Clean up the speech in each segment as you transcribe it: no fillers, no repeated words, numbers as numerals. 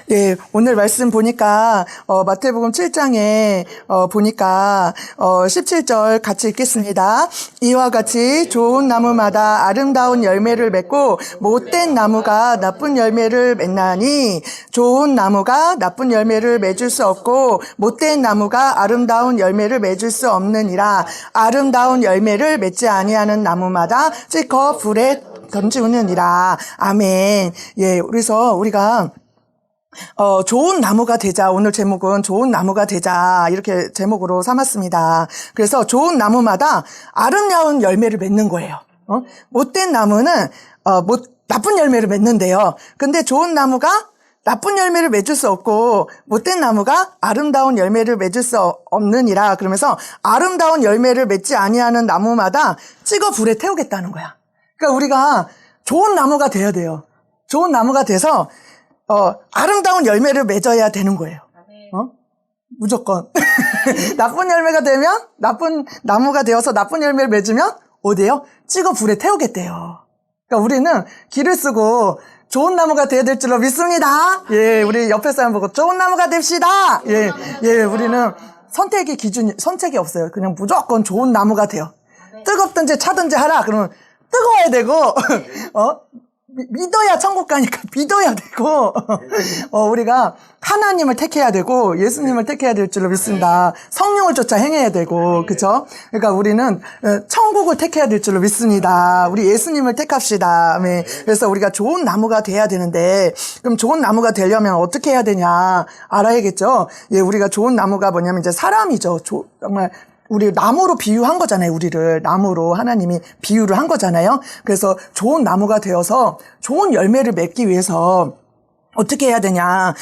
네, 오늘 말씀 보니까 마태복음 7장에 보니까 17절 같이 읽겠습니다. 이와 같이 좋은 나무마다 아름다운 열매를 맺고 못된 나무가 나쁜 열매를 맺나니 좋은 나무가 나쁜 열매를 맺을 수 없고 못된 나무가 아름다운 열매를 맺을 수 없느니라. 아름다운 열매를 맺지 아니하는 나무마다 찔거 불에 던지느니라. 아멘. 예, 그래서 우리가 좋은 나무가 되자. 오늘 제목은 좋은 나무가 되자. 이렇게 제목으로 삼았습니다. 그래서 좋은 나무마다 아름다운 열매를 맺는 거예요. 못된 나무는, 나쁜 열매를 맺는데요. 근데 좋은 나무가 나쁜 열매를 맺을 수 없고, 못된 나무가 아름다운 열매를 맺을 수 없느니라. 그러면서 아름다운 열매를 맺지 아니하는 나무마다 찍어 불에 태우겠다는 거야. 그러니까 우리가 좋은 나무가 돼야 돼요. 좋은 나무가 돼서, 아름다운 열매를 맺어야 되는 거예요. 무조건. 나쁜 열매가 되면, 나쁜 나무가 되어서 나쁜 열매를 맺으면, 어디에요? 찍어 불에 태우겠대요. 그러니까 우리는 길을 쓰고 좋은 나무가 돼야 될 줄로 믿습니다. 예, 우리 옆에 사람 보고 좋은 나무가 됩시다. 예, 우리는 선택이 없어요. 그냥 무조건 좋은 나무가 돼요. 뜨겁든지 차든지 하라. 그러면 뜨거워야 되고, 믿어야 천국 가니까 믿어야 되고, 우리가 하나님을 택해야 되고, 예수님을 택해야 될 줄로 믿습니다. 성령을 쫓아 행해야 되고, 그쵸? 그러니까 우리는 천국을 택해야 될 줄로 믿습니다. 우리 예수님을 택합시다. 네. 그래서 우리가 좋은 나무가 돼야 되는데, 그럼 좋은 나무가 되려면 어떻게 해야 되냐? 알아야겠죠? 예, 우리가 좋은 나무가 뭐냐면 이제 사람이죠. 정말, 우리 나무로 비유한 거잖아요. 우리를 나무로 하나님이 비유를 한 거잖아요. 그래서 좋은 나무가 되어서 좋은 열매를 맺기 위해서 어떻게 해야 되냐.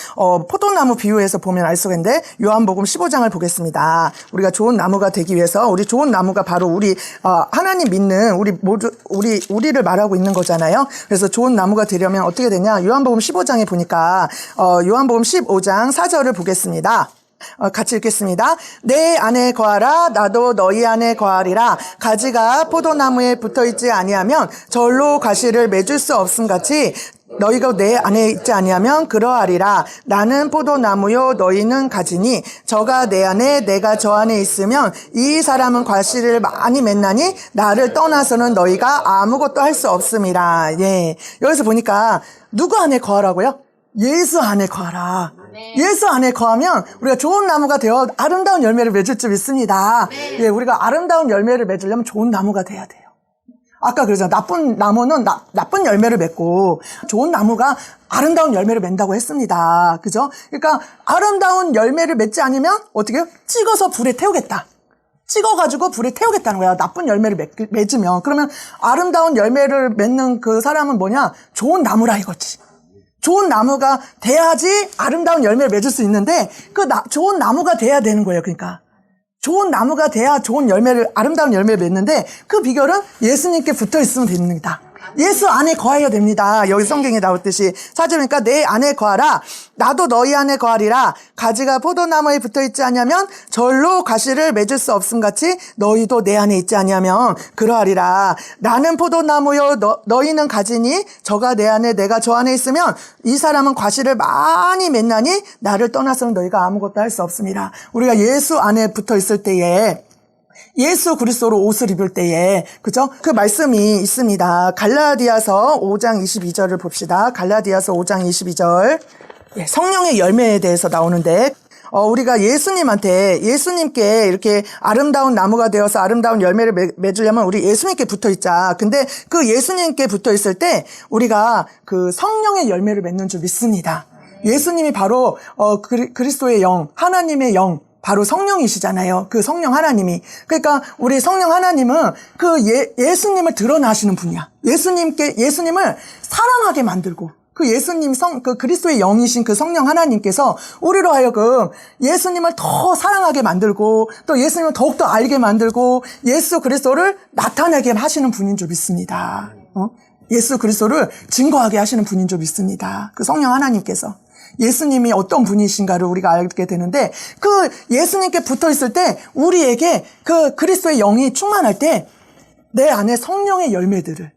포도나무 비유에서 보면 알 수가 있는데 요한복음 15장을 보겠습니다. 우리가 좋은 나무가 되기 위해서 우리 좋은 나무가 바로 우리 하나님 믿는 우리를 말하고 있는 거잖아요. 그래서 좋은 나무가 되려면 어떻게 되냐. 요한복음 15장에 보니까 요한복음 15장 4절을 보겠습니다. 같이 읽겠습니다. 내 안에 거하라 나도 너희 안에 거하리라. 가지가 포도나무에 붙어있지 아니하면 절로 가시를 맺을 수 없음같이 너희가 내 안에 있지 아니하면 그러하리라. 나는 포도나무요 너희는 가지니 저가 내 안에 내가 저 안에 있으면 이 사람은 과실을 많이 맺나니 나를 떠나서는 너희가 아무것도 할 수 없음이라. 예, 여기서 보니까 누구 안에 거하라고요? 예수 안에 거하라. 예수 안에 거하면 우리가 좋은 나무가 되어 아름다운 열매를 맺을 줄 믿습니다. 예, 우리가 아름다운 열매를 맺으려면 좋은 나무가 돼야 돼요. 아까 그러잖아요. 나쁜 나무는 나쁜 열매를 맺고 좋은 나무가 아름다운 열매를 맺는다고 했습니다. 그죠? 그러니까 아름다운 열매를 맺지 않으면 어떻게 해요? 찍어서 불에 태우겠다. 찍어가지고 불에 태우겠다는 거야. 나쁜 열매를 맺으면. 그러면 아름다운 열매를 맺는 그 사람은 뭐냐? 좋은 나무라 이거지. 좋은 나무가 돼야지 아름다운 열매를 맺을 수 있는데 좋은 나무가 돼야 되는 거예요. 그러니까 좋은 나무가 돼야 아름다운 열매를 맺는데 그 비결은 예수님께 붙어 있으면 됩니다. 예수 안에 거해야 됩니다. 여기 성경에 나왔듯이 4절이니까 내 안에 거하라 나도 너희 안에 거하리라. 가지가 포도나무에 붙어있지 아니하면 절로 가시를 맺을 수 없음같이 너희도 내 안에 있지 아니하면 그러하리라. 나는 포도나무요 너희는 가지니 저가 내 안에 내가 저 안에 있으면 이 사람은 과실을 많이 맺나니 나를 떠나서는 너희가 아무것도 할 수 없습니다. 우리가 예수 안에 붙어있을 때에 예수 그리스도로 옷을 입을 때에, 그죠? 그 말씀이 있습니다. 갈라디아서 5장 22절을 봅시다. 갈라디아서 5장 22절. 성령의 열매에 대해서 나오는데, 우리가 예수님께 이렇게 아름다운 나무가 되어서 아름다운 열매를 맺으려면 우리 예수님께 붙어 있자. 근데 그 예수님께 붙어 있을 때 우리가 그 성령의 열매를 맺는 줄 믿습니다. 예수님이 바로, 그리스도의 영, 하나님의 영, 바로 성령이시잖아요. 그 성령 하나님이. 그러니까 우리 성령 하나님은 그 예수님을 드러나시는 분이야. 예수님을 사랑하게 만들고 그 예수님 그 그리스도의 영이신 그 성령 하나님께서 우리로 하여금 예수님을 더 사랑하게 만들고 또 예수님을 더욱더 알게 만들고 예수 그리스도를 나타내게 하시는 분인 줄 믿습니다. 예수 그리스도를 증거하게 하시는 분인 줄 믿습니다. 그 성령 하나님께서. 예수님이 어떤 분이신가를 우리가 알게 되는데 그 예수님께 붙어 있을 때 우리에게 그 그리스도의 영이 충만할 때 내 안에 성령의 열매들을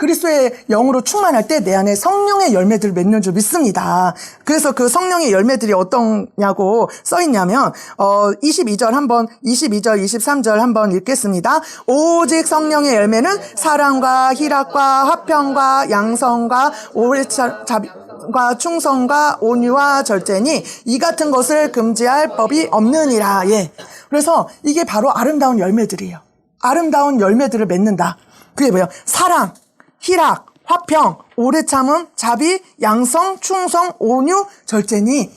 그리스도의 영으로 충만할 때 내 안에 성령의 열매들을 맺는 줄 믿습니다. 그래서 그 성령의 열매들이 어떠냐고 써있냐면 22절 23절 한번 읽겠습니다. 오직 성령의 열매는 사랑과 희락과 화평과 양성과 오래자비과 충성과 온유와 절제니 이 같은 것을 금지할 법이 없느니라. 예. 그래서 이게 바로 아름다운 열매들이에요. 아름다운 열매들을 맺는다. 그게 뭐예요? 사랑, 희락, 화평, 오래 참음, 자비, 양성, 충성, 온유, 절제니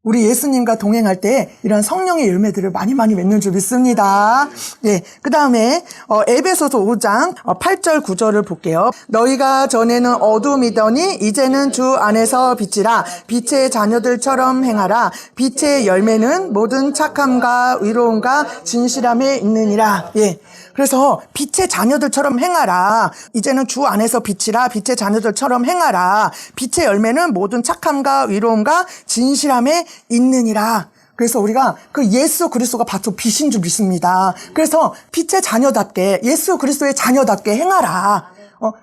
우리 예수님과 동행할 때 이런 성령의 열매들을 많이 맺는 줄 믿습니다. 예, 그 다음에 에베소서 5장 8절 9절을 볼게요. 너희가 전에는 어둠이더니 이제는 주 안에서 빛이라. 빛의 자녀들처럼 행하라. 빛의 열매는 모든 착함과 의로움과 진실함에 있느니라. 예. 그래서 빛의 자녀들처럼 행하라. 이제는 주 안에서 빛이라. 빛의 자녀들처럼 행하라. 빛의 열매는 모든 착함과 의로움과 진실함에 있느니라. 그래서 우리가 그 예수 그리스도가 바로 빛인 줄 믿습니다. 그래서 빛의 자녀답게, 예수 그리스도의 자녀답게 행하라.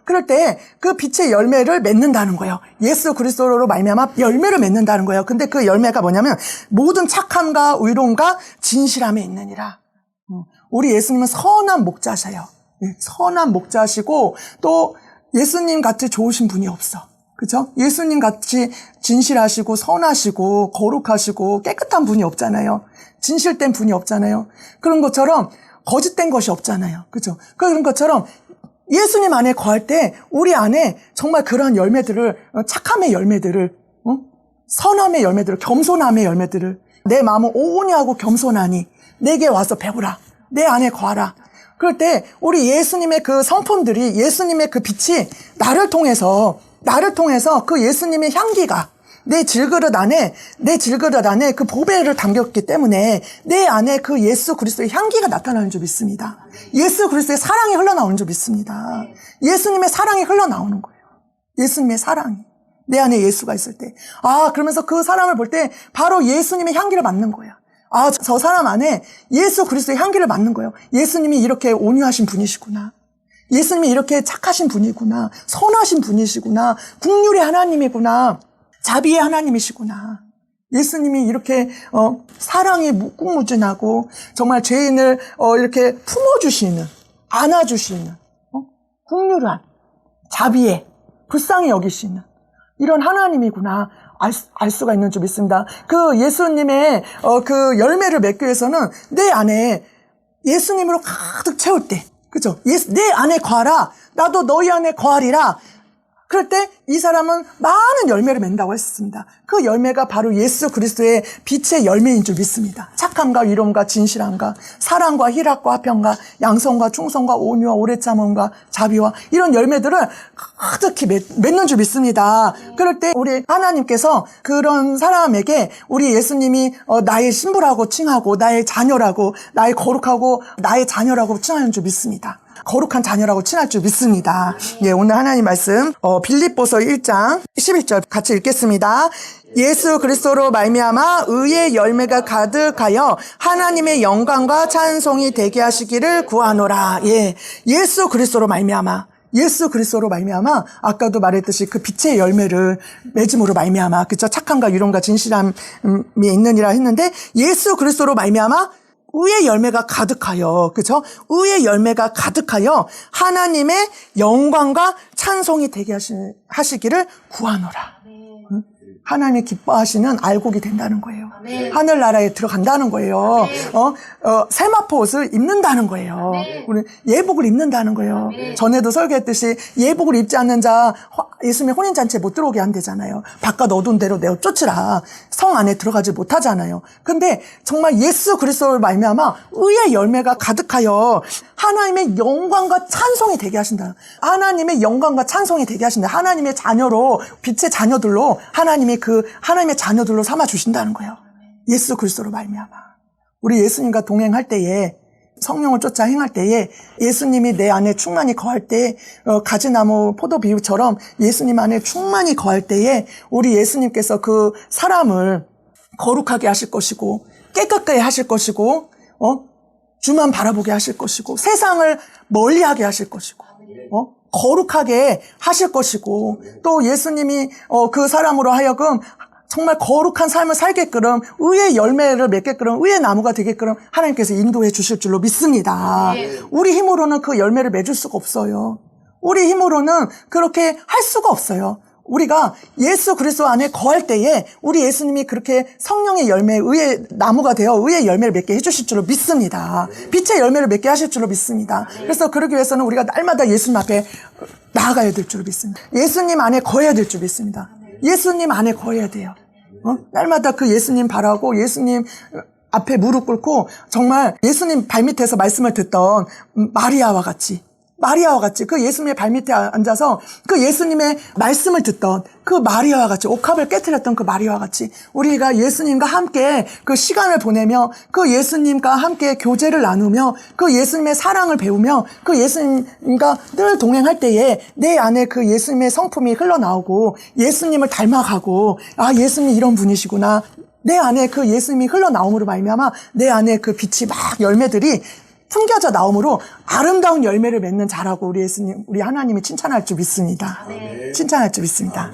그럴 때 그 빛의 열매를 맺는다는 거예요. 예수 그리스도로 말미암아 열매를 맺는다는 거예요. 근데 그 열매가 뭐냐면 모든 착함과 의로움과 진실함에 있느니라. 우리 예수님은 선한 목자셔요. 선한 목자시고 또 예수님 같이 좋으신 분이 없어. 그죠? 예수님 같이 진실하시고 선하시고 거룩하시고 깨끗한 분이 없잖아요. 진실된 분이 없잖아요. 그런 것처럼 거짓된 것이 없잖아요. 그죠? 그런 것처럼 예수님 안에 거할 때 우리 안에 정말 그러한 열매들을, 착함의 열매들을, 선함의 열매들을, 겸손함의 열매들을, 내 마음을 온유히 하고 겸손하니 내게 와서 배우라. 내 안에 거하라. 그럴 때 우리 예수님의 그 성품들이, 예수님의 그 빛이 나를 통해서 그 예수님의 향기가 내 질그릇 안에 그 보배를 담겼기 때문에 내 안에 그 예수 그리스도의 향기가 나타나는 줄 믿습니다. 예수 그리스도의 사랑이 흘러나오는 줄 믿습니다. 예수님의 사랑이 흘러나오는 거예요. 예수님의 사랑이. 내 안에 예수가 있을 때. 그러면서 그 사람을 볼 때 바로 예수님의 향기를 맡는 거야. 저 사람 안에 예수 그리스도의 향기를 맡는 거예요. 예수님이 이렇게 온유하신 분이시구나. 예수님이 이렇게 착하신 분이구나. 선하신 분이시구나. 긍휼의 하나님이구나. 자비의 하나님이시구나. 예수님이 이렇게 사랑이 무궁무진하고 정말 죄인을 이렇게 품어주시는, 안아주시는, 긍휼한 자비에 불쌍히 여기시는 이런 하나님이구나. 알 수가 있는 줄 믿습니다. 그 예수님의 그 열매를 맺기 위해서는 내 안에 예수님으로 가득 채울 때, 그죠? 내 안에 거하라. 나도 너희 안에 거하리라. 그럴 때 이 사람은 많은 열매를 맺는다고 했습니다. 그 열매가 바로 예수 그리스도의 빛의 열매인 줄 믿습니다. 착함과 위로움과 진실함과 사랑과 희락과 화평과 양성과 충성과 온유와 오래 참음과 자비와 이런 열매들을 가득히 맺는 줄 믿습니다. 그럴 때 우리 하나님께서 그런 사람에게 우리 예수님이 나의 신부라고 칭하고 나의 자녀라고, 나의 거룩하고 나의 자녀라고 칭하는 줄 믿습니다. 거룩한 자녀라고 칭할 줄 믿습니다. 예, 오늘 하나님 말씀 빌립보서 1장 11절 같이 읽겠습니다. 예수 그리스도로 말미암아 의의 열매가 가득하여 하나님의 영광과 찬송이 되게 하시기를 구하노라. 예, 예수 그리스도로 말미암아, 아까도 말했듯이 그 빛의 열매를 맺음으로 말미암아, 그쵸? 착함과 유롱과 진실함이 있느니라 했는데 예수 그리스도로 말미암아 의의 열매가 가득하여, 그죠? 의의 열매가 가득하여 하나님의 영광과 찬송이 되게 하시기를 구하노라. 응? 하나님이 기뻐하시는 알곡이 된다는 거예요. 하늘나라에 들어간다는 거예요. 세마포 옷을 입는다는 거예요. 우리 예복을 입는다는 거예요. 전에도 설교했듯이 예복을 입지 않는 자 예수님의 혼인잔치에 못 들어오게 한대잖아요. 바깥 어두운 데로 내어 쫓으라. 성 안에 들어가지 못하잖아요. 근데 정말 예수 그리스도를 말미암아 의의 열매가 가득하여 하나님의 영광과 찬송이 되게 하신다. 하나님의 영광과 찬송이 되게 하신다. 하나님의 자녀로, 빛의 자녀들로 하나님의 자녀들로 삼아 주신다는 거예요. 예수 그리스도로 말미암아. 우리 예수님과 동행할 때에, 성령을 쫓아 행할 때에, 예수님이 내 안에 충만히 거할 때, 가지나무 포도 비유처럼 예수님 안에 충만히 거할 때에 우리 예수님께서 그 사람을 거룩하게 하실 것이고 깨끗하게 하실 것이고 주만 바라보게 하실 것이고 세상을 멀리하게 하실 것이고 거룩하게 하실 것이고 또 예수님이 그 사람으로 하여금 정말 거룩한 삶을 살게끔 의의 열매를 맺게끔 의의 나무가 되게끔 하나님께서 인도해 주실 줄로 믿습니다. 우리 힘으로는 그 열매를 맺을 수가 없어요. 우리 힘으로는 그렇게 할 수가 없어요. 우리가 예수 그리스도 안에 거할 때에 우리 예수님이 그렇게 성령의 열매, 의의 나무가 되어 의의 열매를 맺게 해주실 줄로 믿습니다. 빛의 열매를 맺게 하실 줄로 믿습니다. 그래서 그러기 위해서는 우리가 날마다 예수님 앞에 나아가야 될 줄로 믿습니다. 예수님 안에 거해야 될 줄 믿습니다. 예수님 안에 거해야 돼요. 날마다 그 예수님 바라고 예수님 앞에 무릎 꿇고 정말 예수님 발밑에서 말씀을 듣던 마리아와 같이 그 예수님의 발밑에 앉아서 그 예수님의 말씀을 듣던 그 마리아와 같이 옥합을 깨트렸던 그 마리아와 같이 우리가 예수님과 함께 그 시간을 보내며 그 예수님과 함께 교제를 나누며 그 예수님의 사랑을 배우며 그 예수님과 늘 동행할 때에 내 안에 그 예수님의 성품이 흘러나오고 예수님을 닮아가고 아 예수님이 이런 분이시구나 내 안에 그 예수님이 흘러나옴으로 말미암아 내 안에 그 빛이 막 열매들이 풍겨져 나옴으로 아름다운 열매를 맺는 자라고 우리 예수님, 우리 하나님이 칭찬할 줄 믿습니다. 칭찬할 줄 믿습니다.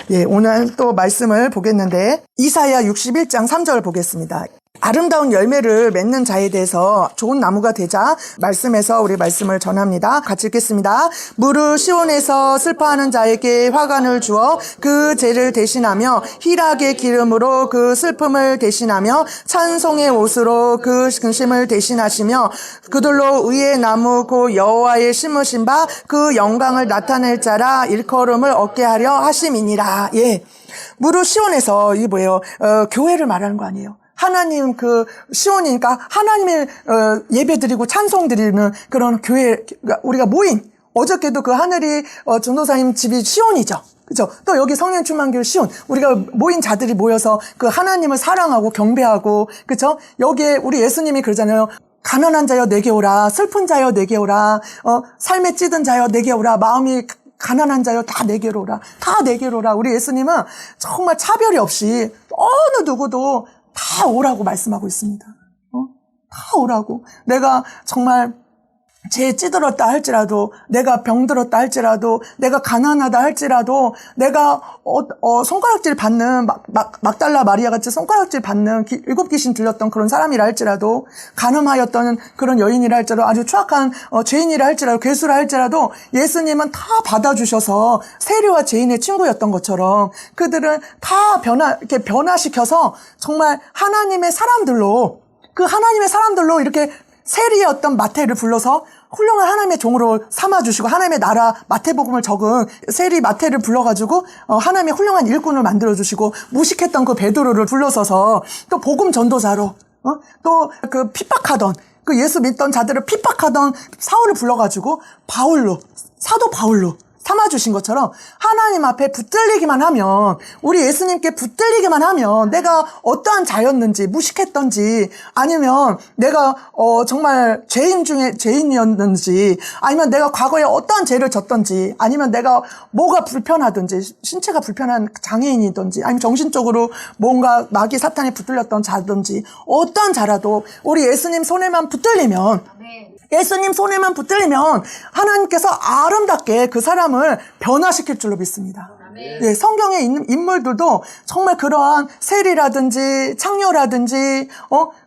예, 오늘 또 말씀을 보겠는데 이사야 61장 3절 보겠습니다. 아름다운 열매를 맺는 자에 대해서 좋은 나무가 되자 말씀에서 우리 말씀을 전합니다. 같이 읽겠습니다. 무릇 시온에서 슬퍼하는 자에게 화관을 주어 그 죄를 대신하며 희락의 기름으로 그 슬픔을 대신하며 찬송의 옷으로 그 근심을 대신하시며 그들로 의의 나무 곧 여호와의 심으신 바 그 영광을 나타낼 자라 일컬음을 얻게 하려 하심이니라. 예, 무릇 시온에서 이게 뭐예요? 교회를 말하는 거 아니에요? 하나님 그 시온이니까 하나님의 예배드리고 찬송드리는 그런 교회 우리가 모인 어저께도 그 하늘이 전도사님 집이 시온이죠. 그렇죠? 또 여기 성령 충만교회 시온 우리가 모인 자들이 모여서 그 하나님을 사랑하고 경배하고 그렇죠? 여기에 우리 예수님이 그러잖아요. 가난한 자여 내게 오라 슬픈 자여 내게 오라 삶에 찌든 자여 내게 오라 마음이 가난한 자여 다 내게로 오라 다 내게로 오라. 우리 예수님은 정말 차별이 없이 어느 누구도 다 오라고 말씀하고 있습니다. 다 오라고. 내가 정말 죄에 찌들었다 할지라도, 내가 병들었다 할지라도, 내가 가난하다 할지라도, 내가 손가락질 받는 막달라 마리아 같이 손가락질 받는 일곱 귀신 들렸던 그런 사람이라 할지라도, 간음하였던 그런 여인이라 할지라도, 아주 추악한 죄인이라 할지라도, 괴수라 할지라도 예수님은 다 받아주셔서 세리와 죄인의 친구였던 것처럼 그들은 다 이렇게 변화시켜서 정말 하나님의 사람들로 이렇게 세리의 어떤 마태를 불러서 훌륭한 하나님의 종으로 삼아주시고 하나님의 나라 마태복음을 적은 세리 마태를 불러가지고 하나님의 훌륭한 일꾼을 만들어주시고 무식했던 그 베드로를 불러서서 또 복음 전도자로 또 그 핍박하던 그 예수 믿던 자들을 핍박하던 사울을 불러가지고 사도 바울로 삼아주신 것처럼 하나님 앞에 붙들리기만 하면 우리 예수님께 붙들리기만 하면 내가 어떠한 자였는지 무식했던지 아니면 내가 정말 죄인 중에 죄인이었는지 아니면 내가 과거에 어떠한 죄를 졌던지 아니면 내가 뭐가 불편하든지 신체가 불편한 장애인이든지 아니면 정신적으로 뭔가 마귀 사탄에 붙들렸던 자든지 어떠한 자라도 우리 예수님 손에만 붙들리면 예수님 손에만 붙들리면 하나님께서 아름답게 그 사람을 변화시킬 줄로 믿습니다. 예, 성경에 있는 인물들도 정말 그러한 세리라든지 창녀라든지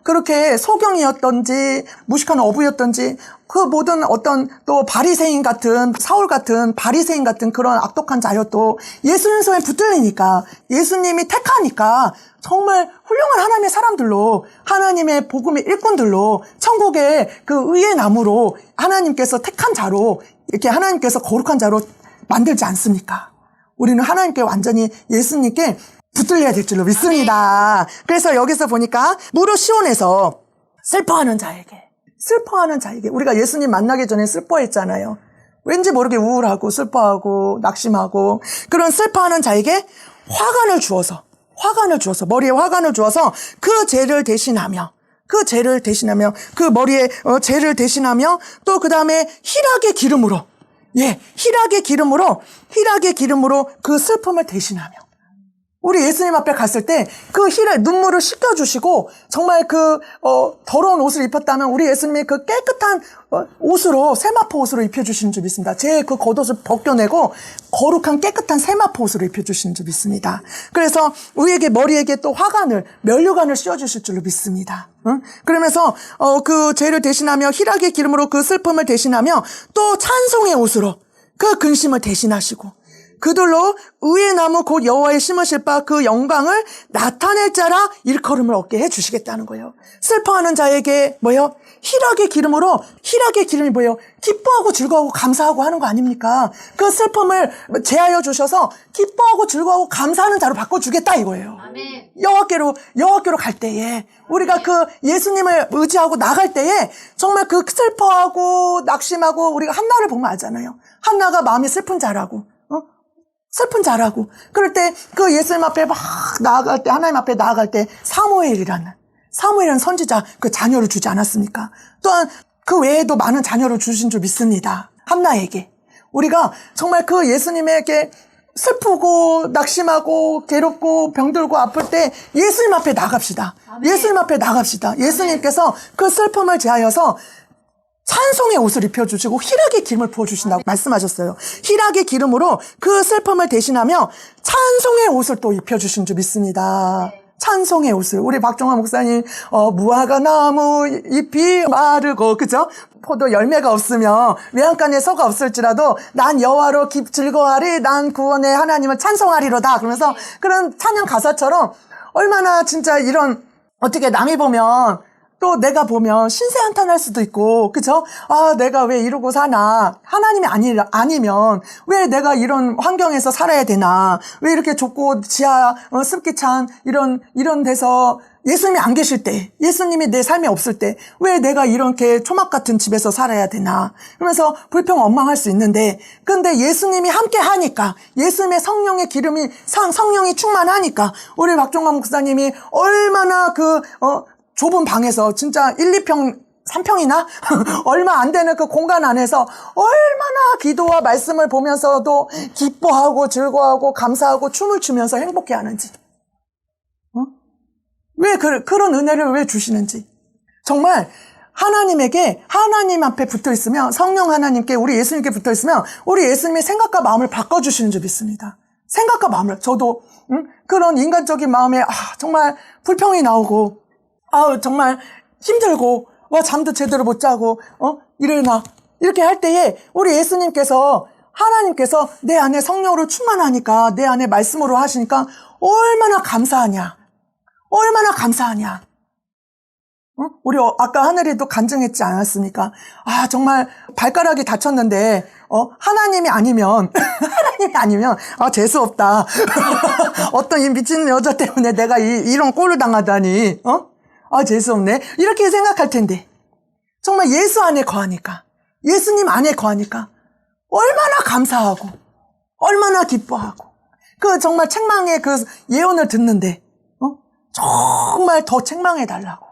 그렇게 소경이었던지 무식한 어부였던지 그 모든 어떤 또 바리새인 같은 사울 같은 바리새인 같은 그런 악독한 자여도 예수님 손에 붙들리니까 예수님이 택하니까 정말 훌륭한 하나님의 사람들로 하나님의 복음의 일꾼들로 천국의 그 의의 나무로 하나님께서 택한 자로 이렇게 하나님께서 거룩한 자로 만들지 않습니까? 우리는 하나님께 완전히 예수님께 붙들려야 될 줄로 믿습니다. 그래서 여기서 보니까 무릇 시온에서 슬퍼하는 자에게 우리가 예수님 만나기 전에 슬퍼했잖아요. 왠지 모르게 우울하고 슬퍼하고 낙심하고 그런 슬퍼하는 자에게 화관을 주어서 머리에 화관을 주어서 그 죄를 대신하며 그 머리에 죄를 대신하며 또 그 다음에 희락의 기름으로 그 슬픔을 대신하며 우리 예수님 앞에 갔을 때 그 힐에 눈물을 씻겨주시고 정말 더러운 옷을 입혔다면 우리 예수님이 그 깨끗한 옷으로 세마포 옷으로 입혀주시는 줄 믿습니다. 제 그 겉옷을 벗겨내고 거룩한 깨끗한 세마포 옷으로 입혀주시는 줄 믿습니다. 그래서 우리에게 머리에게 또 화관을 면류관을 씌워주실 줄로 믿습니다. 응? 그러면서 그 죄를 대신하며 희락의 기름으로 그 슬픔을 대신하며 또 찬송의 옷으로 그 근심을 대신하시고 그들로 의의 나무 곧 여호와의 심으실 바 그 영광을 나타낼 자라 일컬음을 얻게 해주시겠다는 거예요. 슬퍼하는 자에게 뭐예요? 희락의 기름으로, 희락의 기름이 뭐예요? 기뻐하고 즐거워하고 감사하고 하는 거 아닙니까? 그 슬픔을 제하여 주셔서 기뻐하고 즐거워하고 감사하는 자로 바꿔주겠다 이거예요. 아멘. 여호와께로 갈 때에 우리가 그 예수님을 의지하고 나갈 때에 정말 그 슬퍼하고 낙심하고 우리가 한나를 보면 알잖아요. 한나가 마음이 슬픈 자라고. 슬픈 자라고. 그럴 때 그 예수님 앞에 막 나아갈 때 하나님 앞에 나아갈 때 사무엘이라는 선지자 그 자녀를 주지 않았습니까? 또한 그 외에도 많은 자녀를 주신 줄 믿습니다. 한나에게. 우리가 정말 그 예수님에게 슬프고 낙심하고 괴롭고 병들고 아플 때 예수님 앞에 나갑시다. 예수님 앞에 나갑시다. 예수님께서 그 슬픔을 제하여서 찬송의 옷을 입혀주시고 희락의 기름을 부어주신다고 말씀하셨어요. 희락의 기름으로 그 슬픔을 대신하며 찬송의 옷을 또 입혀주신 줄 믿습니다. 찬송의 옷을. 우리 박종환 목사님 무화과 나무 잎이 마르고 그죠? 포도 열매가 없으며 외양간에 서가 없을지라도 난 여호와로 즐거워하리 난 구원의 하나님을 찬송하리로다. 그러면서 그런 찬양 가사처럼 얼마나 진짜 이런 어떻게 남이 보면 또 내가 보면 신세한탄할 수도 있고, 그죠? 아, 내가 왜 이러고 사나? 하나님이 아니면 왜 내가 이런 환경에서 살아야 되나? 왜 이렇게 좁고 지하 습기 찬 이런 데서 예수님이 안 계실 때, 예수님이 내 삶에 없을 때 왜 내가 이렇게 초막 같은 집에서 살아야 되나? 그러면서 불평원망할 수 있는데, 근데 예수님이 함께 하니까, 예수님의 성령의 기름이 성령이 충만하니까 우리 박종환 목사님이 얼마나 좁은 방에서 진짜 1, 2평, 3평이나 얼마 안 되는 그 공간 안에서 얼마나 기도와 말씀을 보면서도 기뻐하고 즐거워하고 감사하고 춤을 추면서 행복해하는지. 왜 그런 은혜를 왜 주시는지. 정말 하나님 앞에 붙어 있으면 성령 하나님께 우리 예수님께 붙어 있으면 우리 예수님의 생각과 마음을 바꿔주시는 줄 믿습니다. 생각과 마음을. 저도 그런 인간적인 마음에 정말 불평이 나오고 정말 힘들고, 잠도 제대로 못 자고, 이러나. 이렇게 할 때에, 우리 예수님께서, 하나님께서 내 안에 성령으로 충만하니까, 내 안에 말씀으로 하시니까, 얼마나 감사하냐. 얼마나 감사하냐. 우리 아까 하늘이도 간증했지 않았습니까? 정말 발가락이 다쳤는데, 하나님이 아니면, 재수없다. 어떤 이 미친 여자 때문에 내가 이런 꼴을 당하다니, 재수없네. 이렇게 생각할 텐데. 정말 예수 안에 거하니까, 예수님 안에 거하니까, 얼마나 감사하고, 얼마나 기뻐하고, 정말 책망의 예언을 듣는데, 정말 더 책망해달라고,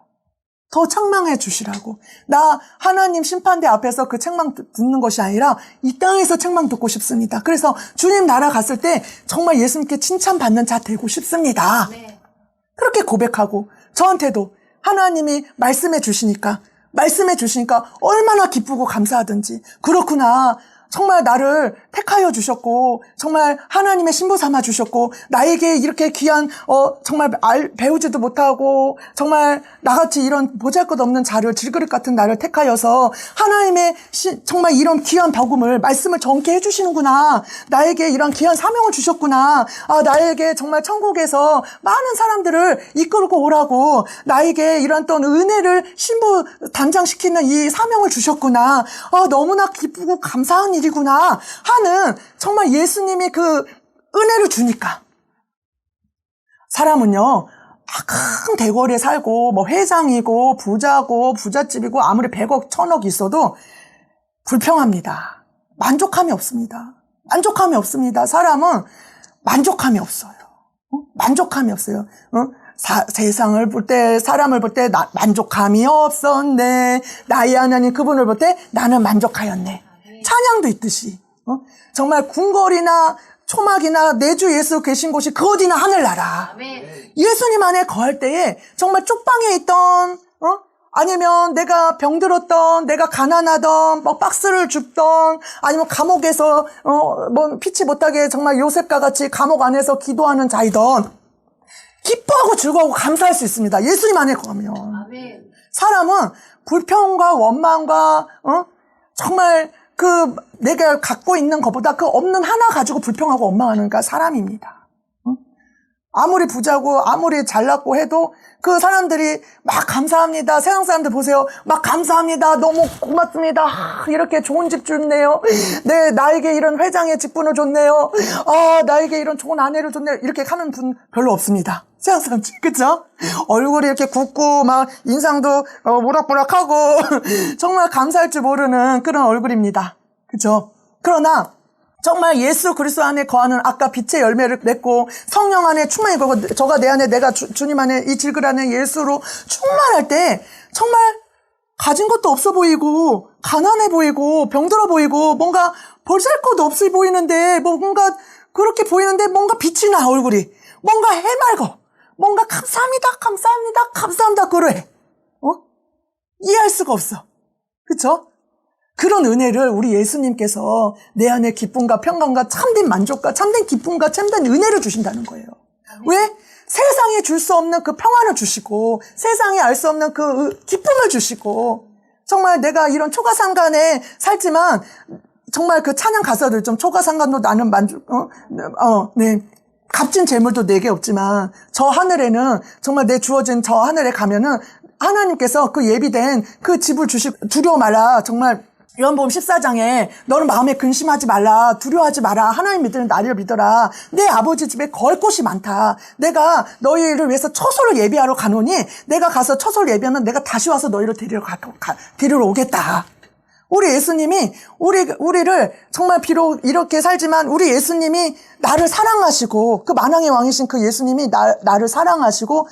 더 책망해 주시라고. 나 하나님 심판대 앞에서 그 책망 듣는 것이 아니라 이 땅에서 책망 듣고 싶습니다. 그래서 주님 나라 갔을 때 정말 예수님께 칭찬받는 자 되고 싶습니다. 네. 그렇게 고백하고, 저한테도 하나님이 말씀해 주시니까 얼마나 기쁘고 감사하든지. 그렇구나. 정말 나를 택하여 주셨고, 정말 하나님의 신부 삼아 주셨고, 나에게 이렇게 귀한, 정말 배우지도 못하고, 정말 나같이 이런 보잘것없는 자를, 질그릇 같은 나를 택하여서, 하나님의 정말 이런 귀한 복음을, 말씀을 전케 해주시는구나. 나에게 이런 귀한 사명을 주셨구나. 나에게 정말 천국에서 많은 사람들을 이끌고 오라고, 나에게 이런 또 은혜를 신부 단장시키는 이 사명을 주셨구나. 너무나 기쁘고 감사한 일이구나 하는 정말 예수님이 그 은혜를 주니까. 사람은요, 큰 대거리에 살고 뭐 회장이고 부자고 부잣집이고 아무리 100억 1000억 있어도 불평합니다. 만족함이 없습니다. 만족함이 없습니다. 사람은 만족함이 없어요. 만족함이 없어요. 세상을 볼 때, 사람을 볼 때 만족함이 없었네. 나의 하나님 그분을 볼 때 나는 만족하였네. 찬양도 있듯이 정말 궁궐이나 초막이나 내 주 예수 계신 곳이 그 어디나 하늘나라. 아멘. 예수님 안에 거할 때에 정말 쪽방에 있던, 아니면 내가 병들었던, 내가 가난하던, 뭐 박스를 줍던, 아니면 감옥에서, 뭐 피치 못하게 정말 요셉과 같이 감옥 안에서 기도하는 자이던, 기뻐하고 즐거워하고 감사할 수 있습니다. 예수님 안에 거하면. 아멘. 사람은 불평과 원망과, 정말 내가 갖고 있는 것보다 그 없는 하나 가지고 불평하고 원망하는 그 사람입니다. 아무리 부자고 아무리 잘났고 해도 그 사람들이 막 감사합니다. 세상 사람들 보세요. 막 감사합니다. 너무 고맙습니다. 이렇게 좋은 집 줬네요. 네, 나에게 이런 회장의 직분을 줬네요. 나에게 이런 좋은 아내를 줬네요. 이렇게 하는 분 별로 없습니다. 세상 사람들, 그쵸? 얼굴이 이렇게 굽고 막 인상도 모락모락하고 정말 감사할 줄 모르는 그런 얼굴입니다. 그쵸? 그러나 정말 예수 그리스도 안에 거하는 아까 빛의 열매를 맺고 성령 안에 충만히 거고 저가 내 안에 내가 주님 안에 이 질글 안에 예수로 충만할 때 정말 가진 것도 없어 보이고 가난해 보이고 병들어 보이고 뭔가 볼살 것도 없어 보이는데 뭔가 그렇게 보이는데 뭔가 빛이 나 얼굴이 뭔가 해맑어 뭔가 감사합니다 그래 이해할 수가 없어 그쵸? 그런 은혜를 우리 예수님께서 내 안에 기쁨과 평강과 참된 만족과 참된 기쁨과 참된 은혜를 주신다는 거예요. 왜? 세상에 줄 수 없는 그 평안을 주시고 세상에 알 수 없는 그 기쁨을 주시고 정말 내가 이런 초가상간에 살지만 정말 그 찬양 가사들 좀 초가상간도 나는 네. 값진 재물도 내게 없지만 저 하늘에는 정말 내 주어진 저 하늘에 가면은 하나님께서 그 예비된 그 집을 주시고 두려워 말라 정말 요한복음 14장에 너는 마음에 근심하지 말라 두려워하지 마라 하나님 믿으는 나를 믿어라 내 아버지 집에 거할 곳이 많다 내가 너희를 위해서 처소를 예비하러 가노니 내가 가서 처소를 예비하면 내가 다시 와서 너희를 데리러 오겠다. 우리 예수님이 우리를 정말 비록 이렇게 살지만 우리 예수님이 나를 사랑하시고 그 만왕의 왕이신 그 예수님이 나를 사랑하시고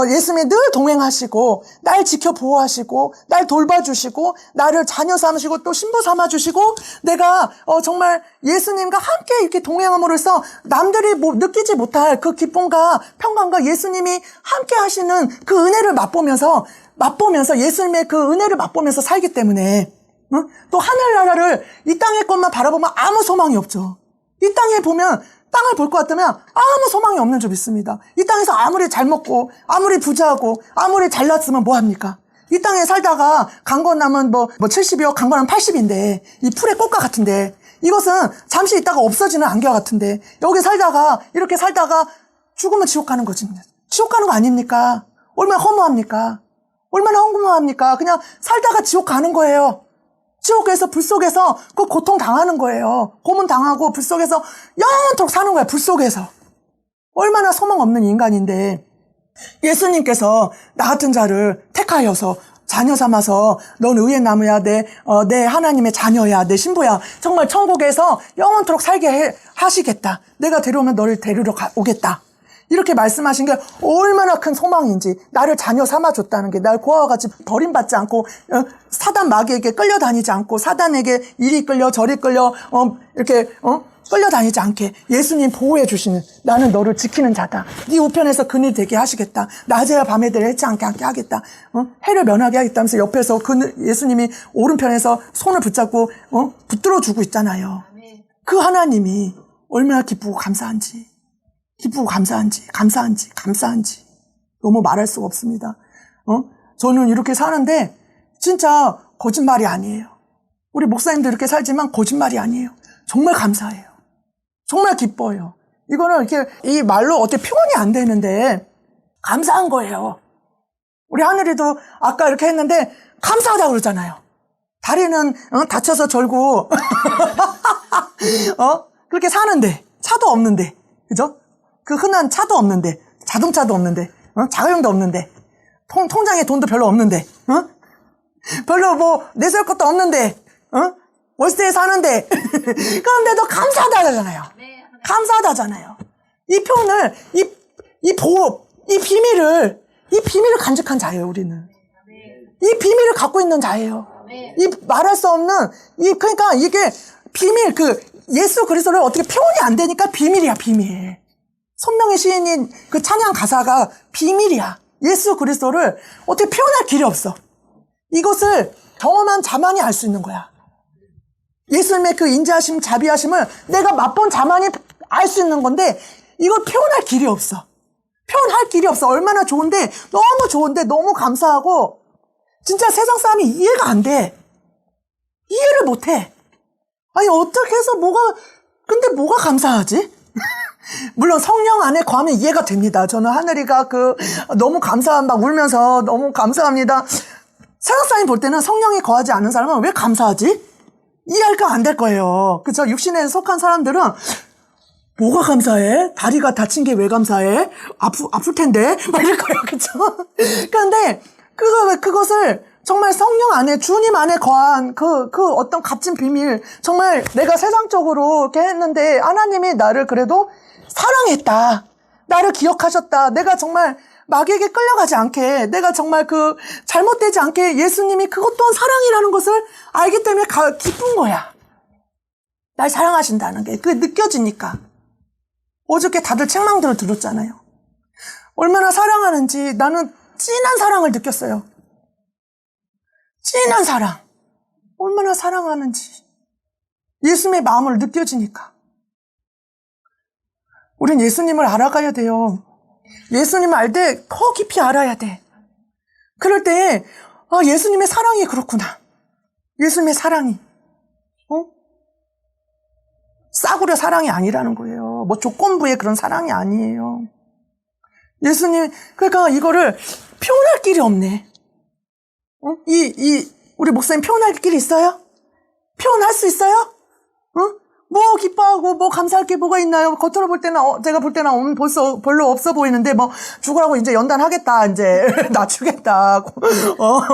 예수님이 늘 동행하시고 날 지켜 보호하시고 날 돌봐주시고 나를 자녀 삼으시고 또 신부 삼아주시고 내가 정말 예수님과 함께 이렇게 동행함으로써 남들이 느끼지 못할 그 기쁨과 평강과 예수님이 함께 하시는 그 은혜를 맛보면서 예수님의 그 은혜를 맛보면서 살기 때문에 또 하늘나라를 이 땅의 것만 바라보면 아무 소망이 없죠. 이 땅에 보면 땅을 볼 것 같다면 아무 소망이 없는 줄 믿습니다. 이 땅에서 아무리 잘 먹고 아무리 부자하고 아무리 잘났으면 뭐합니까? 이 땅에 살다가 강건하면 뭐 70이요 강건하면 80인데 이 풀의 꽃과 같은데 이것은 잠시 있다가 없어지는 안개와 같은데 여기 이렇게 살다가 죽으면 지옥 가는 거지. 지옥 가는 거 아닙니까? 얼마나 허무합니까? 얼마나 허무합니까? 그냥 살다가 지옥 가는 거예요. 지옥에서 불 속에서 그 고통 당하는 거예요. 고문 당하고 불 속에서 영원토록 사는 거야. 불 속에서. 얼마나 소망 없는 인간인데 예수님께서 나 같은 자를 택하여서 자녀 삼아서 넌 의의 나무야 내 하나님의 자녀야 내 신부야 정말 천국에서 영원토록 살게 하시겠다. 내가 데려오면 너를 데리러 오겠다. 이렇게 말씀하신 게 얼마나 큰 소망인지 나를 자녀 삼아줬다는 게 날 고아와 같이 버림받지 않고 사단 마귀에게 끌려다니지 않고 사단에게 이리 끌려 저리 끌려 이렇게 끌려다니지 않게 예수님 보호해 주시는 나는 너를 지키는 자다. 네 우편에서 그늘 되게 하시겠다. 낮에와 밤에 대해 해치 않게 하겠다. 해를 면하게 하겠다면서 옆에서 예수님이 오른편에서 손을 붙잡고 붙들어 주고 있잖아요. 그 하나님이 얼마나 기쁘고 감사한지 너무 말할 수가 없습니다. 저는 이렇게 사는데 진짜 거짓말이 아니에요. 우리 목사님도 이렇게 살지만 거짓말이 아니에요. 정말 감사해요. 정말 기뻐요. 이거는 이렇게 이 말로 어떻게 표현이 안 되는데 감사한 거예요. 우리 하늘이도 아까 이렇게 했는데 감사하다고 그러잖아요. 다리는 다쳐서 절고 그렇게 사는데 차도 없는데 그죠? 그 흔한 차도 없는데, 자동차도 없는데, 자가용도 없는데, 통장에 돈도 별로 없는데, 별로 내세울 것도 없는데, 월세에 사는데, 그런데도 감사하다잖아요. 감사하다잖아요. 이 표현을, 이 비밀을 간직한 자예요, 우리는. 이 비밀을 갖고 있는 자예요. 이 말할 수 없는, 그러니까 이게 비밀, 예수 그리스도를 어떻게 표현이 안 되니까 비밀이야, 비밀. 손명의 시인인 그 찬양 가사가 비밀이야. 예수 그리스도를 어떻게 표현할 길이 없어. 이것을 경험한 자만이 알 수 있는 거야. 예수님의 그 인자하심, 자비하심을 내가 맛본 자만이 알 수 있는 건데 이걸 표현할 길이 없어. 표현할 길이 없어. 얼마나 좋은데, 너무 좋은데, 너무 감사하고 진짜 세상 사람이 이해가 안 돼. 이해를 못 해. 아니 어떻게 해서 근데 뭐가 감사하지? 물론 성령 안에 거하면 이해가 됩니다. 저는 하늘이가 너무 막 울면서 너무 감사합니다. 세상 사람이 볼 때는 성령이 거하지 않은 사람은 왜 감사하지? 이해가 안 될 거예요. 그죠? 육신에 속한 사람들은 뭐가 감사해? 다리가 다친 게 왜 감사해? 아플 텐데? 막 이럴 거예요. 그죠? 그런데 그것을 정말 성령 안에, 주님 안에 거한 그 어떤 값진 비밀, 정말 내가 세상적으로 이렇게 했는데 하나님이 나를 그래도 사랑했다. 나를 기억하셨다. 내가 정말 마귀에게 끌려가지 않게, 내가 정말 잘못되지 않게 예수님이 그것 또한 사랑이라는 것을 알기 때문에 기쁜 거야. 날 사랑하신다는 게 그게 느껴지니까. 어저께 다들 책망들을 들었잖아요. 얼마나 사랑하는지 나는 진한 사랑을 느꼈어요. 진한 사랑. 얼마나 사랑하는지. 예수님의 마음을 느껴지니까. 우린 예수님을 알아가야 돼요. 예수님을 알 때 더 깊이 알아야 돼. 그럴 때 예수님의 사랑이 그렇구나. 예수님의 사랑이. 싸구려 사랑이 아니라는 거예요. 뭐 조건부의 그런 사랑이 아니에요. 예수님, 그러니까 이거를 표현할 길이 없네. 우리 목사님 표현할 길이 있어요? 표현할 수 있어요? 뭐 기뻐하고 뭐 감사할 게 뭐가 있나요? 겉으로 볼 때는 제가 볼 때는 벌써 별로 없어 보이는데 뭐 죽으라고 이제 연단하겠다, 이제 낮추겠다,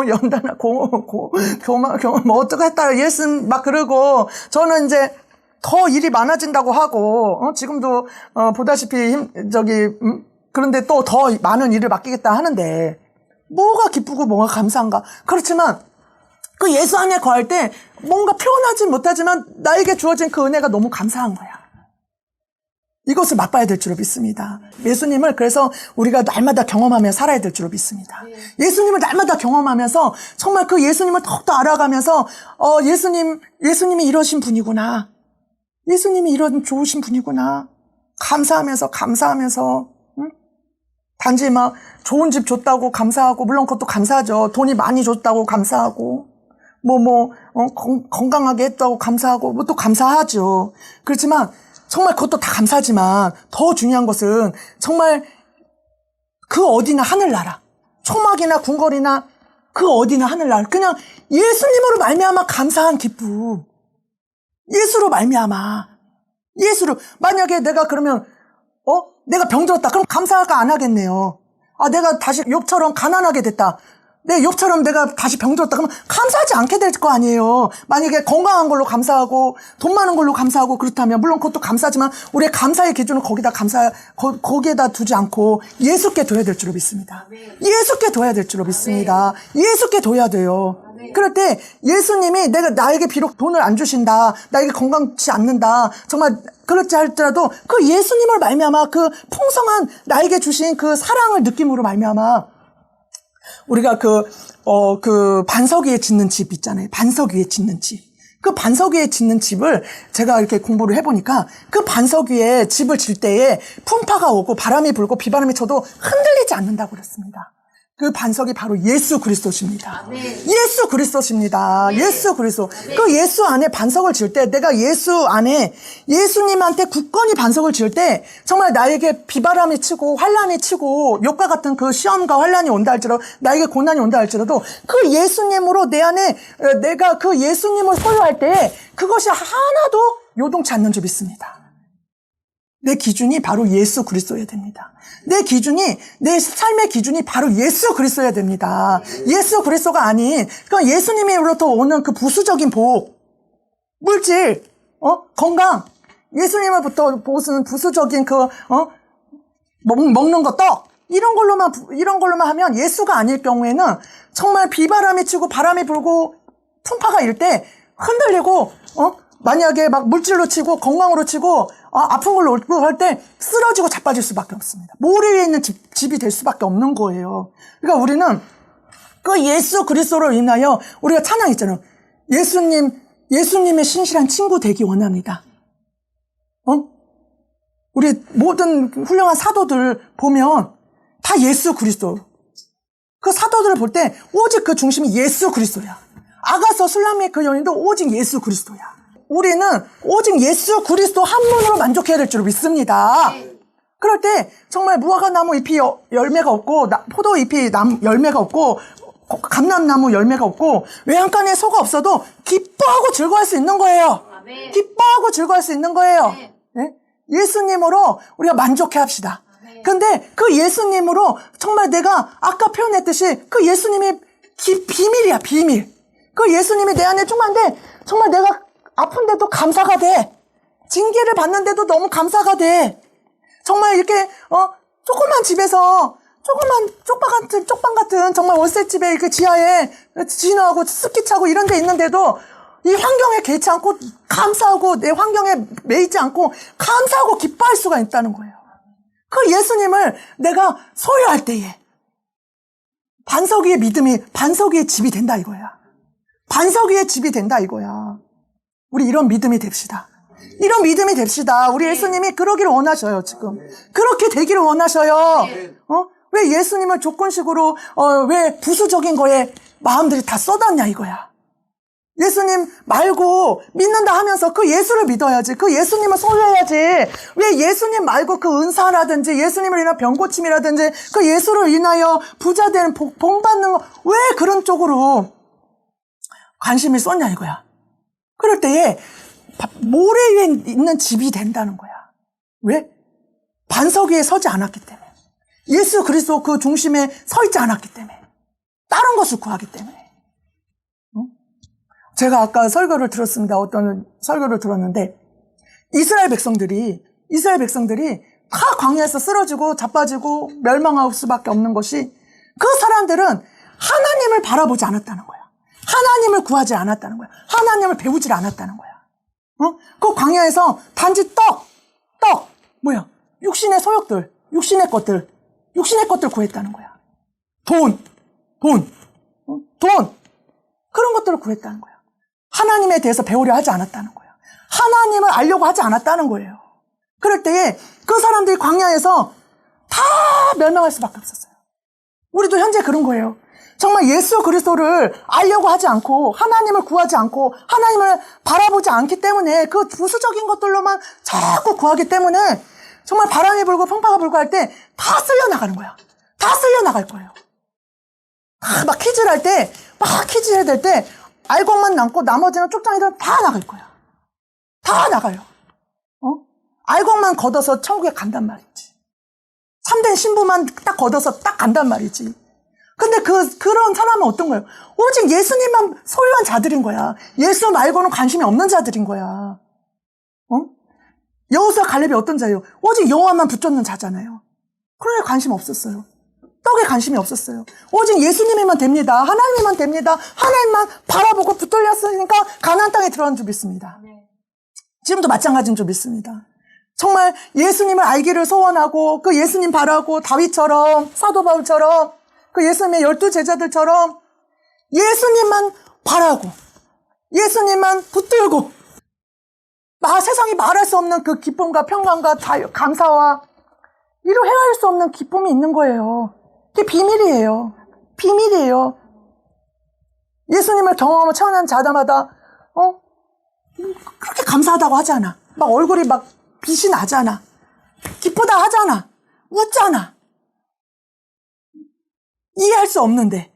연단하고 교만 뭐 어쩌겠다, 예수님 막 그러고 저는 이제 더 일이 많아진다고 하고 지금도 보다시피 그런데 또 더 많은 일을 맡기겠다 하는데 뭐가 기쁘고 뭐가 감사한가? 그렇지만 그 예수 안에 거할 때 뭔가 표현하지 못하지만 나에게 주어진 그 은혜가 너무 감사한 거야. 이것을 맛봐야 될 줄로 믿습니다. 예수님을 그래서 우리가 날마다 경험하며 살아야 될 줄로 믿습니다. 예수님을 날마다 경험하면서 정말 그 예수님을 더욱더 알아가면서 예수님이 이러신 분이구나. 예수님이 이런 좋으신 분이구나. 감사하면서 단지 막 좋은 집 줬다고 감사하고, 물론 그것도 감사하죠. 돈이 많이 줬다고 감사하고, 건강하게 했다고 감사하고, 뭐 또 감사하죠. 그렇지만, 정말 그것도 다 감사하지만, 더 중요한 것은, 정말 그 어디나 하늘나라, 초막이나 궁궐이나 그 어디나 하늘나라, 그냥 예수님으로 말미암아 감사한 기쁨. 예수로 말미암아. 예수로. 만약에 내가 그러면, 내가 병들었다. 그럼 감사가 안 하겠네요. 내가 다시 욥처럼 가난하게 됐다. 욥처럼 내가 다시 병들었다. 그러면 감사하지 않게 될 거 아니에요. 만약에 건강한 걸로 감사하고 돈 많은 걸로 감사하고 그렇다면 물론 그것도 감사하지만 우리의 감사의 기준은 거기에다 두지 않고 예수께 둬야 될 줄로 믿습니다. 예수께 둬야 될 줄로 믿습니다. 예수께 둬야 돼요. 그럴 때 예수님이 나에게 비록 돈을 안 주신다, 나에게 건강치 않는다, 정말 그렇지 할지라도 그 예수님을 말미암아 그 풍성한 나에게 주신 그 사랑을 느낌으로 말미암아 우리가 그 반석 위에 짓는 집 있잖아요. 반석 위에 짓는 집. 그 반석 위에 짓는 집을 제가 이렇게 공부를 해보니까 그 반석 위에 집을 질 때에 풍파가 오고 바람이 불고 비바람이 쳐도 흔들리지 않는다고 그랬습니다. 그 반석이 바로 예수 그리스도십니다. 예수 그리스도십니다. 예수 그리스도. 그 예수 안에 반석을 지을 때 내가 예수 안에 예수님한테 굳건히 반석을 지을 때 정말 나에게 비바람이 치고 환란이 치고 욕과 같은 그 시험과 환란이 온다 할지라도 나에게 고난이 온다 할지라도 그 예수님으로 내 안에 내가 그 예수님을 소유할 때 그것이 하나도 요동치 않는 줄 믿습니다. 내 기준이 바로 예수 그리스도여야 됩니다. 내 삶의 기준이 바로 예수 그리스도여야 됩니다. 예수 그리스도가 아닌, 그러니까 예수님으로부터 오는 그 부수적인 복, 물질, 건강, 예수님으로부터 보는 부수적인 먹는 거, 떡, 이런 걸로만 하면 예수가 아닐 경우에는 정말 비바람이 치고 바람이 불고 풍파가 일 때 흔들리고, 만약에 막 물질로 치고 건강으로 치고 아픈 걸로 옳고 할 때 쓰러지고 자빠질 수밖에 없습니다. 모래 위에 있는 집이 될 수밖에 없는 거예요. 그러니까 우리는 그 예수 그리스도로 인하여 우리가 찬양했잖아요. 예수님의 신실한 친구 되기 원합니다. 우리 모든 훌륭한 사도들 보면 다 예수 그리스도. 그 사도들을 볼 때 오직 그 중심이 예수 그리스도야. 아가서 술람미의 그 여인도 오직 예수 그리스도야. 우리는 오직 예수 그리스도 한 분으로 만족해야 될 줄 믿습니다. 그럴 때 정말 무화과나무 잎이 열매가 없고 포도잎이 열매가 없고 감람나무 열매가 없고 외양간에 소가 없어도 기뻐하고 즐거워할 수 있는 거예요. 기뻐하고 즐거워할 수 있는 거예요. 네? 예수님으로 우리가 만족해 합시다. 근데 그 예수님으로 정말 내가 아까 표현했듯이 그 예수님이 비밀이야, 비밀. 그 예수님이 내 안에 충만한데 정말 내가 아픈데도 감사가 돼. 징계를 받는데도 너무 감사가 돼. 정말 이렇게 조그만 집에서 조그만 쪽방 같은 정말 월세집에 그 지하에 진화하고 습기 차고 이런 데 있는데도 이 환경에 개의치 않고 감사하고 내 환경에 매이지 않고 감사하고 기뻐할 수가 있다는 거예요. 그 예수님을 내가 소유할 때에 반석 위의 믿음이 반석 위의 집이 된다 이거야. 반석 위의 집이 된다 이거야. 우리 이런 믿음이 됩시다. 이런 믿음이 됩시다. 우리 예수님이 그러기를 원하셔요, 지금. 그렇게 되기를 원하셔요. 왜 예수님을 조건식으로, 왜 부수적인 거에 마음들이 다 쏟았냐, 이거야. 예수님 말고 믿는다 하면서 그 예수를 믿어야지. 그 예수님을 소유해야지. 왜 예수님 말고 그 은사라든지 예수님을 인한 병고침이라든지 그 예수를 인하여 부자 되는 복 받는 거, 왜 그런 쪽으로 관심이 쏟냐, 이거야. 그럴 때에 모래 위에 있는 집이 된다는 거야. 왜? 반석 위에 서지 않았기 때문에. 예수 그리스도 그 중심에 서 있지 않았기 때문에. 다른 것을 구하기 때문에. 제가 아까 설교를 들었습니다. 어떤 설교를 들었는데 이스라엘 백성들이 다 광야에서 쓰러지고 자빠지고 멸망할 수밖에 없는 것이 그 사람들은 하나님을 바라보지 않았다는 거야. 하나님을 구하지 않았다는 거야. 하나님을 배우지 않았다는 거야. 그 광야에서 단지 육신의 소욕들, 육신의 것들 구했다는 거야. 돈. 그런 것들을 구했다는 거야. 하나님에 대해서 배우려 하지 않았다는 거야. 하나님을 알려고 하지 않았다는 거예요. 그럴 때에 그 사람들이 광야에서 다 멸망할 수밖에 없었어요. 우리도 현재 그런 거예요. 정말 예수 그리스도를 알려고 하지 않고 하나님을 구하지 않고 하나님을 바라보지 않기 때문에 그 부수적인 것들로만 자꾸 구하기 때문에 정말 바람이 불고 풍파가 불고 할 때 다 쓸려나가는 거야. 다 쓸려나갈 거예요. 막 퀴즈를 할 때, 막 퀴즈 해야 될 때 알곡만 남고 나머지는 쪽장이들은 다 나갈 거야. 다 나가요. 알곡만 걷어서 천국에 간단 말이지. 참된 신부만 딱 걷어서 딱 간단 말이지. 근데 그런 사람은 어떤 거예요? 오직 예수님만 소유한 자들인 거야. 예수 말고는 관심이 없는 자들인 거야. 여호수아 갈렙이 어떤 자예요? 오직 여호와만 붙잡는 자잖아요. 그러니 관심 없었어요. 떡에 관심이 없었어요. 오직 예수님이면 됩니다. 하나님이면 됩니다. 하나님만 바라보고 붙들렸으니까 가나안 땅에 들어간 줄 믿습니다. 지금도 마찬가지인 줄 믿습니다. 정말 예수님을 알기를 소원하고 그 예수님 바라고 다윗처럼 사도 바울처럼 그 예수님의 12 제자들처럼 예수님만 바라고 예수님만 붙들고 세상이 말할 수 없는 그 기쁨과 평강과 감사와 이루 헤아릴 수 없는 기쁨이 있는 거예요. 그게 비밀이에요. 비밀이에요. 예수님을 경험하며 태어난 자마다 그렇게 감사하다고 하잖아. 막 얼굴이 막 빛이 나잖아. 기쁘다 하잖아. 웃잖아. 이해할 수 없는데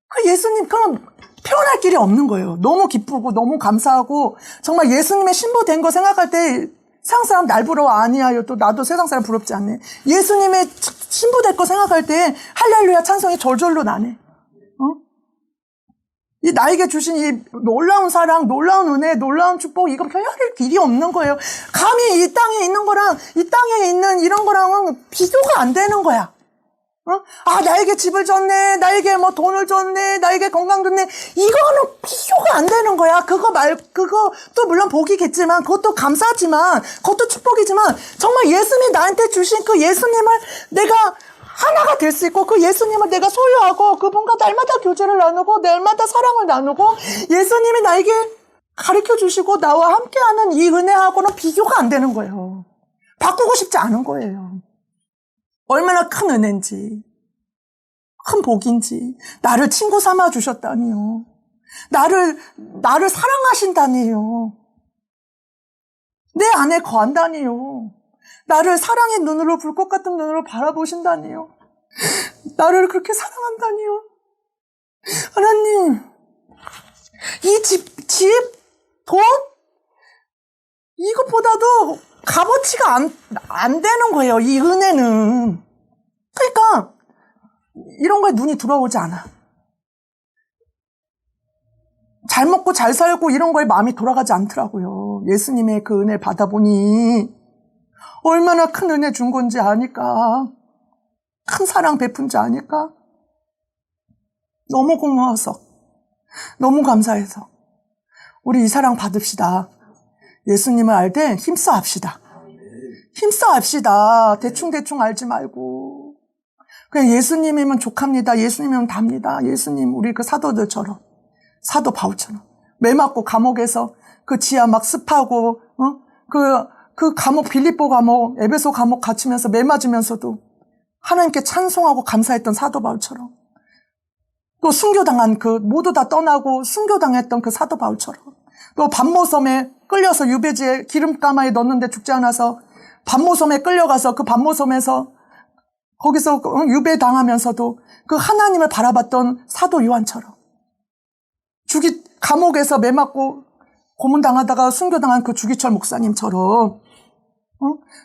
그 예수님 그럼 표현할 길이 없는 거예요. 너무 기쁘고 너무 감사하고 정말 예수님의 신부 된 거 생각할 때 세상 사람 날 부러워 아니야. 또 나도 세상 사람 부럽지 않네. 예수님의 신부 될 거 생각할 때 할렐루야 찬송이 절절로 나네. 이 나에게 주신 이 놀라운 사랑, 놀라운 은혜, 놀라운 축복 이건 표현할 길이 없는 거예요. 감히 이 땅에 있는 거랑 이 땅에 있는 이런 거랑은 비교가 안 되는 거야. 나에게 집을 줬네, 나에게 뭐 돈을 줬네, 나에게 건강 줬네. 이거는 비교가 안 되는 거야. 그것도 물론 복이겠지만, 그것도 감사하지만, 그것도 축복이지만, 정말 예수님이 나한테 주신 그 예수님을 내가 하나가 될 수 있고, 그 예수님을 내가 소유하고, 그분과 날마다 교제를 나누고, 날마다 사랑을 나누고, 예수님이 나에게 가르쳐 주시고, 나와 함께하는 이 은혜하고는 비교가 안 되는 거예요. 바꾸고 싶지 않은 거예요. 얼마나 큰 은혜인지, 큰 복인지, 나를 친구 삼아 주셨다니요. 나를 사랑하신다니요. 내 안에 거한다니요. 나를 사랑의 눈으로, 불꽃 같은 눈으로 바라보신다니요. 나를 그렇게 사랑한다니요. 하나님, 이 집, 돈? 이것보다도 값어치가 안 되는 거예요, 이 은혜는. 그러니까, 이런 거에 눈이 들어오지 않아. 잘 먹고 잘 살고 이런 거에 마음이 돌아가지 않더라고요. 예수님의 그 은혜 받아보니, 얼마나 큰 은혜 준 건지 아니까. 큰 사랑 베푼지 아니까. 너무 고마워서, 너무 감사해서, 우리 이 사랑 받읍시다. 예수님을 알 때 힘써 합시다. 힘써 합시다. 대충 알지 말고. 그냥 예수님이면 족합니다. 예수님이면 답니다. 예수님, 우리 그 사도들처럼, 사도 바울처럼. 매 맞고 감옥에서 그 지하 막 습하고, 그 감옥, 빌립보 감옥, 에베소 감옥 갇히면서 매 맞으면서도 하나님께 찬송하고 감사했던 사도 바울처럼. 또 순교당한 모두 다 떠나고 순교당했던 그 사도 바울처럼. 또 반모섬에 끌려서 유배지에 기름가마에 넣었는데 죽지 않아서 반모섬에 끌려가서 그 반모섬에서 거기서 유배당하면서도 그 하나님을 바라봤던 사도 요한처럼. 감옥에서 매 맞고 고문당하다가 순교당한 그 주기철 목사님처럼.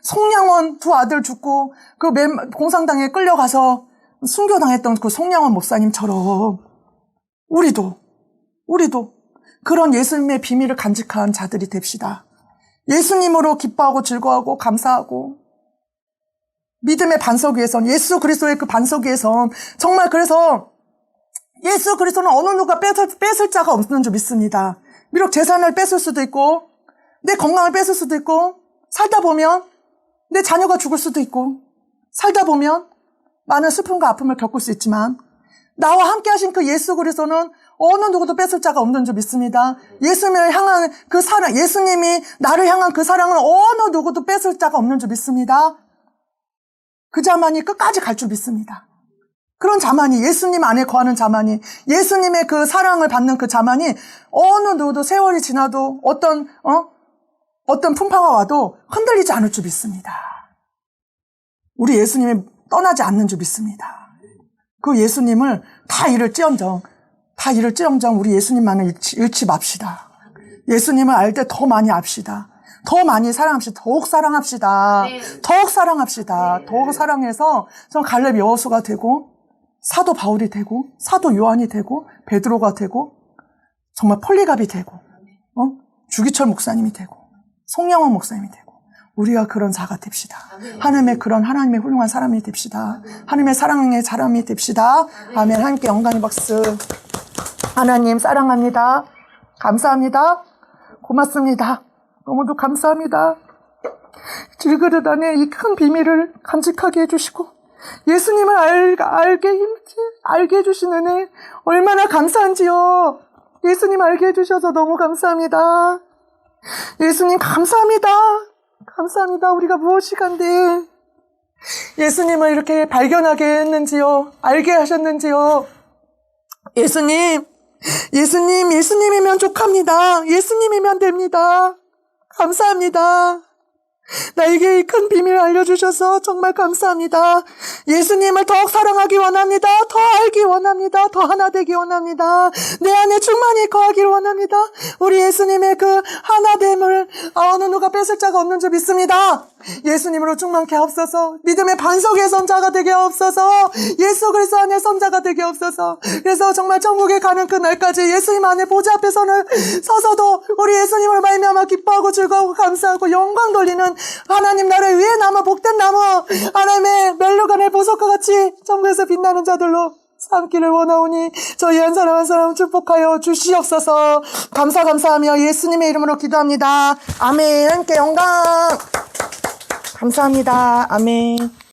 송량원 두 아들 죽고 그 공산당에 끌려가서 순교당했던 그 송량원 목사님처럼 우리도 그런 예수님의 비밀을 간직한 자들이 됩시다. 예수님으로 기뻐하고 즐거워하고 감사하고 믿음의 반석 위에선, 예수 그리스도의 그 반석 위에선 정말, 그래서 예수 그리스도는 어느 누가 뺏을 자가 없는 줄 믿습니다. 비록 재산을 뺏을 수도 있고 내 건강을 뺏을 수도 있고 살다 보면 내 자녀가 죽을 수도 있고 살다 보면 많은 슬픔과 아픔을 겪을 수 있지만 나와 함께 하신 그 예수 그리스도는 어느 누구도 뺏을 자가 없는 줄 믿습니다. 예수님을 향한 그 사랑, 예수님이 나를 향한 그 사랑은 어느 누구도 뺏을 자가 없는 줄 믿습니다. 그 자만이 끝까지 갈 줄 믿습니다. 그런 자만이, 예수님 안에 거하는 자만이, 예수님의 그 사랑을 받는 그 자만이 어느 누구도 세월이 지나도 어떤 풍파가 와도 흔들리지 않을 줄 믿습니다. 우리 예수님이 떠나지 않는 줄 믿습니다. 그 예수님을 다 잃을지언정 우리 예수님만을 잃지 맙시다. 예수님을 알 때 더 많이 압시다. 더 많이 사랑합시다. 더욱 사랑합시다. 네. 더욱 사랑합시다. 네. 더욱 사랑해서 전 갈렙 여호수가 되고 사도 바울이 되고 사도 요한이 되고 베드로가 되고 정말 폴리갑이 되고 주기철 목사님이 되고 송영원 목사님이 되고 우리가 그런 자가 됩시다. 하나님의 훌륭한 사람이 됩시다. 하나님의 사랑의 사람이 됩시다. 아멘. 하나님께 영광의 박수. 하나님 사랑합니다. 감사합니다. 고맙습니다. 너무도 감사합니다. 질그릇 안에 이 큰 비밀을 간직하게 해주시고 예수님을 알게 해주신 은혜 얼마나 감사한지요. 예수님 알게 해주셔서 너무 감사합니다. 예수님 감사합니다. 감사합니다. 우리가 무엇이 간데 예수님을 이렇게 발견하게 했는지요. 알게 하셨는지요. 예수님이면 족합니다. 예수님이면 됩니다. 감사합니다. 나에게 이 큰 비밀을 알려주셔서 정말 감사합니다. 예수님을 더욱 사랑하기 원합니다. 더 알기 원합니다. 더 하나 되기 원합니다. 내 안에 충만히 거하기를 원합니다. 우리 예수님의 그 하나됨을 어느 누가 뺏을 자가 없는 줄 믿습니다. 예수님으로 충만케 하옵소서. 믿음의 반석의 선자가 되게 하옵소서. 예수 그리스도 안에 선자가 되게 하옵소서. 그래서 정말 천국에 가는 그날까지 예수님 안에 보좌 앞에 서서도 우리 예수님을 말미암아 기뻐하고 즐거워하고 감사하고 영광 돌리는 하나님 나라 위에 남아 복된 나무 하나님의 멜로간의 보석과 같이 천국에서 빛나는 자들로 삼기를 원하오니 저희 한 사람 한 사람 축복하여 주시옵소서. 감사하며 예수님의 이름으로 기도합니다. 아멘. 함께 영광 감사합니다. 아멘.